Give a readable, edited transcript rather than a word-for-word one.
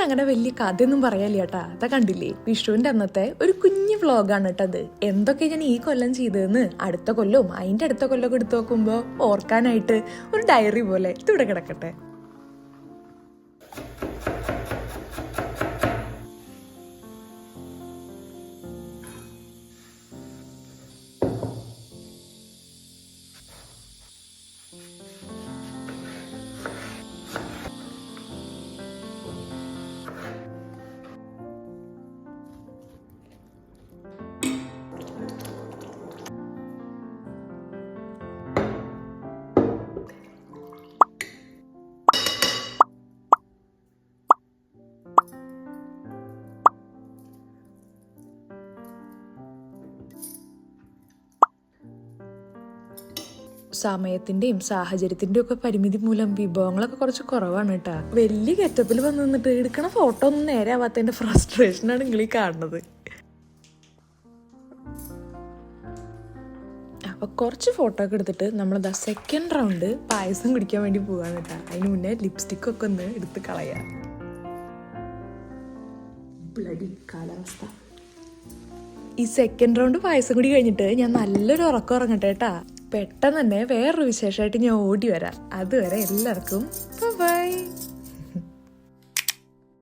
ഇന്ന് അങ്ങനെ വലിയ കഥയൊന്നും പറയാല്ല കേട്ടാ. അതാ കണ്ടില്ലേ, വിഷുവിന്റെ അന്നത്തെ ഒരു കുഞ്ഞു വ്ലോഗാണ് കേട്ടത്. എന്തൊക്കെ ഞാൻ ഈ കൊല്ലം ചെയ്തതെന്ന് അടുത്ത കൊല്ലവും അതിന്റെ അടുത്ത കൊല്ലമൊക്കെ എടുത്തു നോക്കുമ്പോ ഓർക്കാനായിട്ട് ഒരു ഡയറി പോലെ ഇവിടെ കിടക്കട്ടെ. സമയത്തിന്റെയും സാഹചര്യത്തിന്റെയും ഒക്കെ പരിമിതി മൂലം വിഭവങ്ങളൊക്കെ കുറച്ച് കുറവാണ് കേട്ടാ. വലിയ ഗെറ്റപ്പിൽ വന്ന് നിന്നിട്ട് എടുക്കണ ഫോട്ടോ ഒന്നും നേരെ ആവാത്തതിന്റെ ഫ്രസ്ട്രേഷനാണ് നിങ്ങൾ ഈ കാണുന്നത്. അപ്പൊ കുറച്ച് ഫോട്ടോ ഒക്കെ എടുത്തിട്ട് നമ്മളതാ സെക്കൻഡ് റൗണ്ട് പായസം കുടിക്കാൻ വേണ്ടി പോവാണ് കേട്ടാ. അതിന് മുന്നേ ലിപ്സ്റ്റിക് ഒക്കെ ഒന്ന് എടുത്ത് കളയാം. ബ്ലഡി കാലാവസ്ഥ. ഈ സെക്കൻഡ് റൗണ്ട് പായസം കൂടി കഴിഞ്ഞിട്ട് ഞാൻ നല്ലൊരു ഉറക്കം ഉറങ്ങട്ടെ കേട്ടാ. പെട്ടെന്ന് തന്നെ വേറൊരു വിശേഷമായിട്ട് ഞാൻ ഓടി വരാം. അതുവരെ എല്ലാവർക്കും ബൈ.